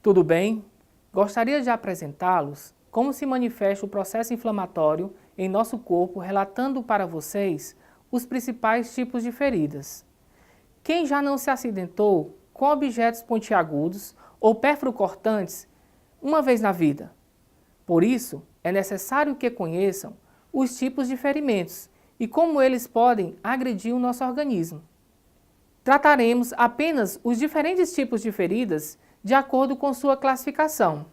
Tudo bem? Gostaria de apresentá-los como se manifesta o processo inflamatório em nosso corpo, relatando para vocês os principais tipos de feridas. Quem já não se acidentou com objetos pontiagudos ou pérfuro-cortantes uma vez na vida? Por isso, é necessário que conheçam os tipos de ferimentos e como eles podem agredir o nosso organismo. Trataremos apenas os diferentes tipos de feridas de acordo com sua classificação.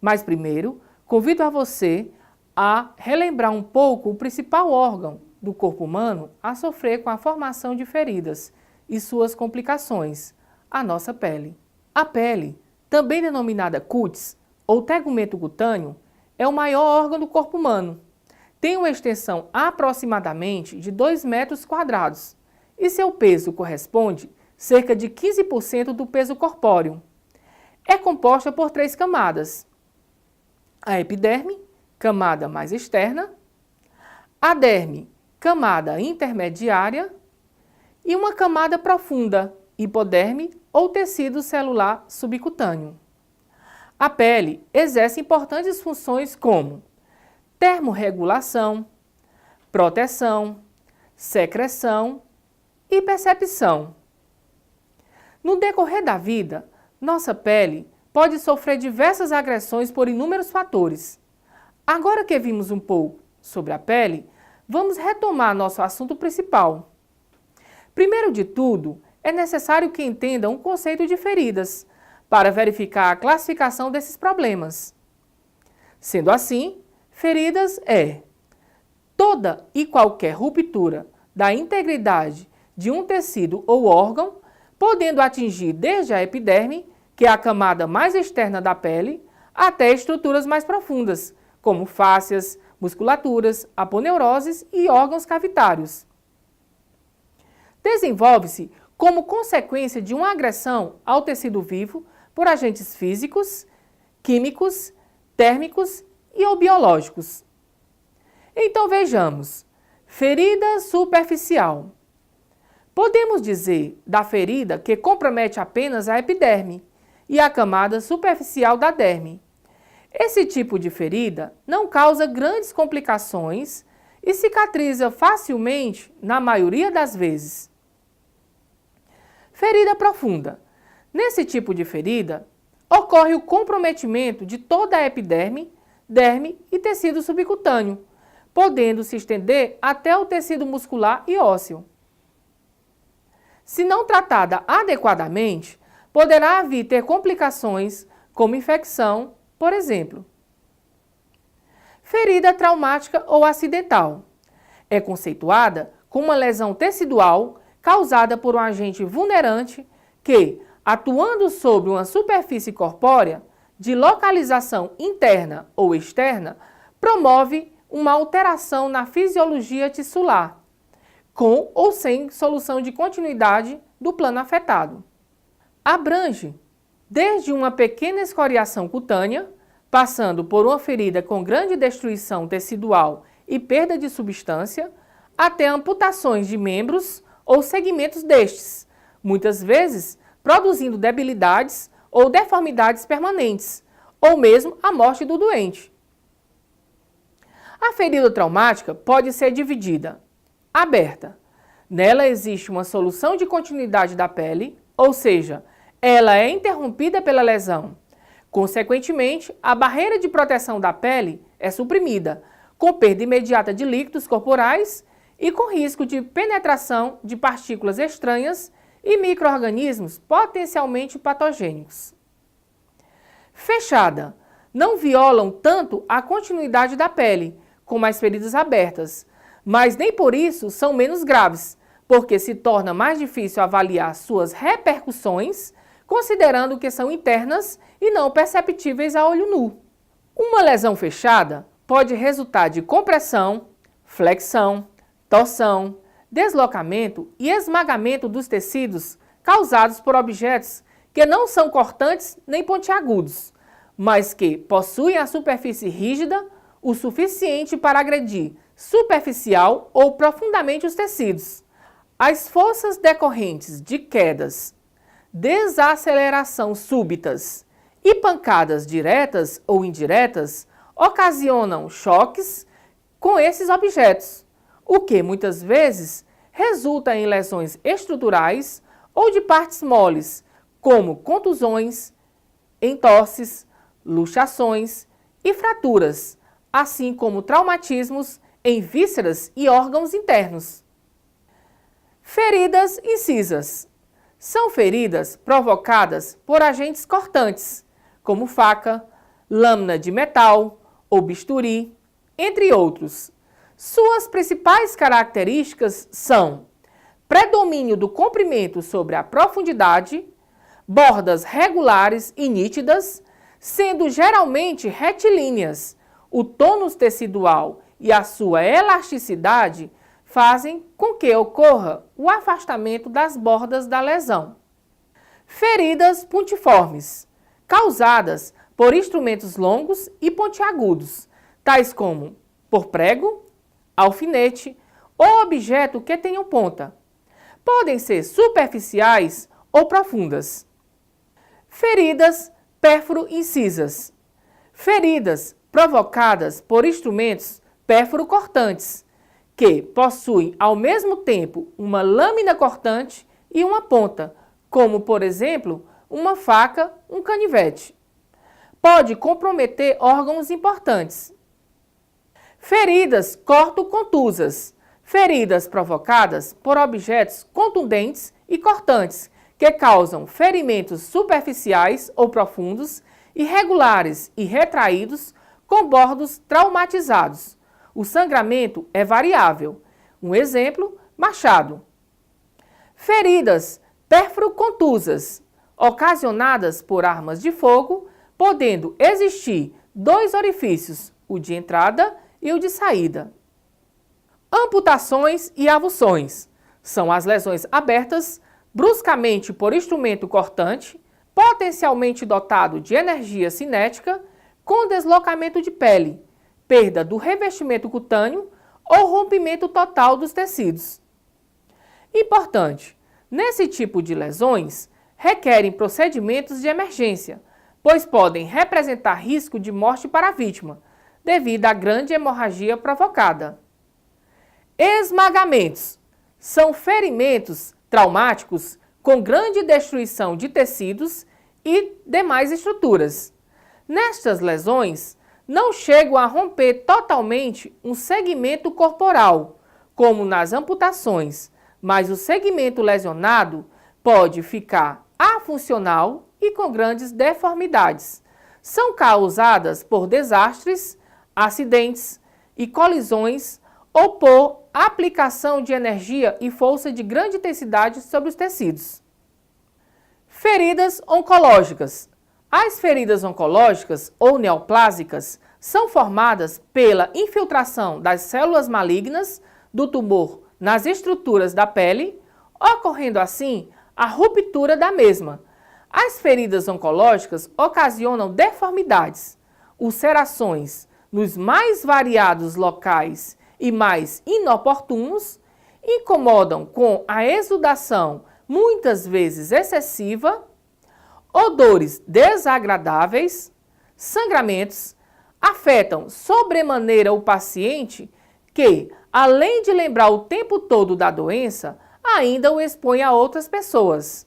Mas primeiro, convido a você a relembrar um pouco o principal órgão do corpo humano a sofrer com a formação de feridas e suas complicações, a nossa pele. A pele, também denominada cutis ou tegumento cutâneo, é o maior órgão do corpo humano. Tem uma extensão aproximadamente de 2 metros quadrados e seu peso corresponde cerca de 15% do peso corpóreo. É composta por 3 camadas: a epiderme, camada mais externa, a derme, camada intermediária, e uma camada profunda, hipoderme ou tecido celular subcutâneo. A pele exerce importantes funções como termorregulação, proteção, secreção e percepção. No decorrer da vida, nossa pele pode sofrer diversas agressões por inúmeros fatores. Agora que vimos um pouco sobre a pele, vamos retomar nosso assunto principal. Primeiro de tudo, é necessário que entendam o conceito de feridas, para verificar a classificação desses problemas. Sendo assim, feridas é toda e qualquer ruptura da integridade de um tecido ou órgão, podendo atingir desde a epiderme, que é a camada mais externa da pele, até estruturas mais profundas, como fáscias, musculaturas, aponeuroses e órgãos cavitários. Desenvolve-se como consequência de uma agressão ao tecido vivo por agentes físicos, químicos, térmicos e ou biológicos. Então vejamos, ferida superficial. Podemos dizer da ferida que compromete apenas a epiderme e a camada superficial da derme. Esse tipo de ferida não causa grandes complicações e cicatriza facilmente na maioria das vezes. Ferida profunda. Nesse tipo de ferida, ocorre o comprometimento de toda a epiderme, derme e tecido subcutâneo, podendo se estender até o tecido muscular e ósseo. Se não tratada adequadamente, poderá vir ter complicações como infecção, por exemplo. Ferida traumática ou acidental. É conceituada como uma lesão tecidual causada por um agente vulnerante que, atuando sobre uma superfície corpórea de localização interna ou externa, promove uma alteração na fisiologia tissular, com ou sem solução de continuidade do plano afetado. Abrange desde uma pequena escoriação cutânea, passando por uma ferida com grande destruição tecidual e perda de substância, até amputações de membros ou segmentos destes, muitas vezes produzindo debilidades ou deformidades permanentes, ou mesmo a morte do doente. A ferida traumática pode ser dividida: aberta. Nela existe uma solução de continuidade da pele, ou seja, ela é interrompida pela lesão. Consequentemente, a barreira de proteção da pele é suprimida, com perda imediata de líquidos corporais e com risco de penetração de partículas estranhas e micro-organismos potencialmente patogênicos. Fechada. Não violam tanto a continuidade da pele, como as feridas abertas, mas nem por isso são menos graves, porque se torna mais difícil avaliar suas repercussões, considerando que são internas e não perceptíveis a olho nu. Uma lesão fechada pode resultar de compressão, flexão, torção, deslocamento e esmagamento dos tecidos causados por objetos que não são cortantes nem pontiagudos, mas que possuem a superfície rígida o suficiente para agredir superficial ou profundamente os tecidos. As forças decorrentes de quedas, desaceleração súbitas E pancadas diretas ou indiretas ocasionam choques com esses objetos, o que muitas vezes resulta em lesões estruturais ou de partes moles, como contusões, entorses, luxações e fraturas, assim como traumatismos em vísceras e órgãos internos. Feridas incisas. São feridas provocadas por agentes cortantes, como faca, lâmina de metal ou bisturi, entre outros. Suas principais características são predomínio do comprimento sobre a profundidade, bordas regulares e nítidas, sendo geralmente retilíneas. O tônus tecidual e a sua elasticidade fazem com que ocorra o afastamento das bordas da lesão. Feridas puntiformes, causadas por instrumentos longos e pontiagudos, tais como por prego, alfinete ou objeto que tenham ponta. Podem ser superficiais ou profundas. Feridas pérfuro-incisas. Feridas provocadas por instrumentos pérfuro-cortantes, que possuem ao mesmo tempo uma lâmina cortante e uma ponta, como, por exemplo, uma faca, um canivete. Pode comprometer órgãos importantes. Feridas corto-contusas. Feridas provocadas por objetos contundentes e cortantes, que causam ferimentos superficiais ou profundos, irregulares e retraídos, com bordos traumatizados. O sangramento é variável. Um exemplo, machado. Feridas pérfuro-contusas, ocasionadas por armas de fogo, podendo existir dois orifícios, o de entrada e o de saída. Amputações e avulsões são as lesões abertas bruscamente por instrumento cortante, potencialmente dotado de energia cinética, com deslocamento de pele, perda do revestimento cutâneo ou rompimento total dos tecidos. Importante, nesse tipo de lesões, requerem procedimentos de emergência, pois podem representar risco de morte para a vítima, devido à grande hemorragia provocada. Esmagamentos são ferimentos traumáticos com grande destruição de tecidos e demais estruturas. Nestas lesões, não chegam a romper totalmente um segmento corporal, como nas amputações, mas o segmento lesionado pode ficar afuncional e com grandes deformidades. São causadas por desastres, acidentes e colisões ou por aplicação de energia e força de grande intensidade sobre os tecidos. Feridas oncológicas. As feridas oncológicas ou neoplásicas são formadas pela infiltração das células malignas do tumor nas estruturas da pele, ocorrendo assim a ruptura da mesma. As feridas oncológicas ocasionam deformidades, ulcerações nos mais variados locais e mais inoportunos, incomodam com a exudação muitas vezes excessiva, odores desagradáveis, sangramentos, afetam sobremaneira o paciente que, além de lembrar o tempo todo da doença, ainda o expõe a outras pessoas.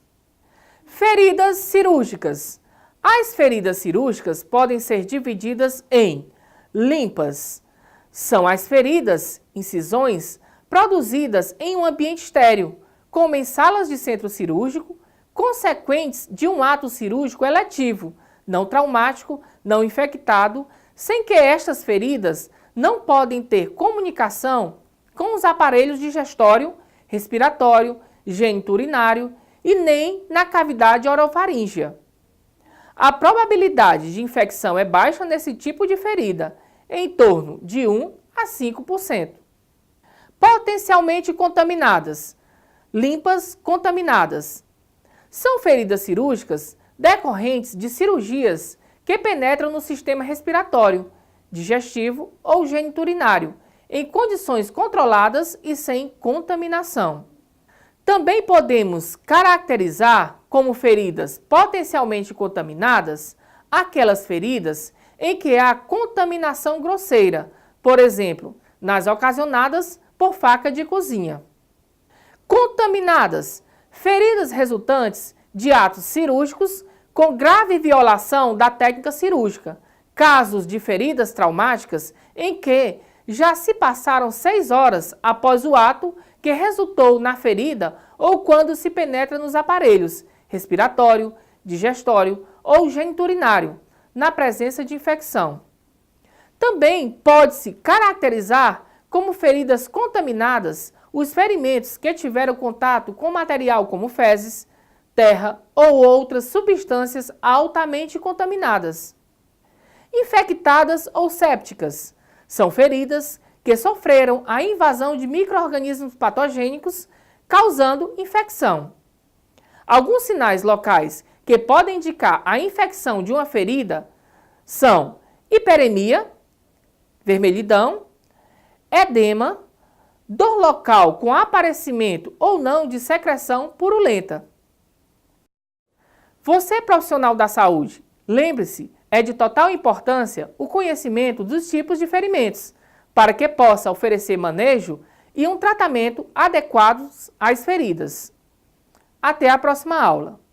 Feridas cirúrgicas. As feridas cirúrgicas podem ser divididas em limpas. São as feridas, incisões, produzidas em um ambiente estéril, como em salas de centro cirúrgico, consequentes de um ato cirúrgico eletivo, não traumático, não infectado, sem que estas feridas não podem ter comunicação com os aparelhos digestório, respiratório, geniturinário e nem na cavidade orofaríngea. A probabilidade de infecção é baixa nesse tipo de ferida, em torno de 1 a 5%. Potencialmente contaminadas. Limpas contaminadas. São feridas cirúrgicas decorrentes de cirurgias que penetram no sistema respiratório, digestivo ou geniturinário, em condições controladas e sem contaminação. Também podemos caracterizar como feridas potencialmente contaminadas aquelas feridas em que há contaminação grosseira, por exemplo, nas ocasionadas por faca de cozinha. Contaminadas, feridas resultantes de atos cirúrgicos com grave violação da técnica cirúrgica, casos de feridas traumáticas em que já se passaram 6 horas após o ato que resultou na ferida ou quando se penetra nos aparelhos respiratório, digestório ou geniturinário, na presença de infecção. Também pode-se caracterizar como feridas contaminadas os ferimentos que tiveram contato com material como fezes, terra ou outras substâncias altamente contaminadas. Infectadas ou sépticas são feridas que sofreram a invasão de micro-organismos patogênicos, causando infecção. Alguns sinais locais que podem indicar a infecção de uma ferida são hiperemia, vermelhidão, edema, dor local com aparecimento ou não de secreção purulenta. Você, profissional da saúde, lembre-se, é de total importância o conhecimento dos tipos de ferimentos, para que possa oferecer manejo e um tratamento adequados às feridas. Até a próxima aula!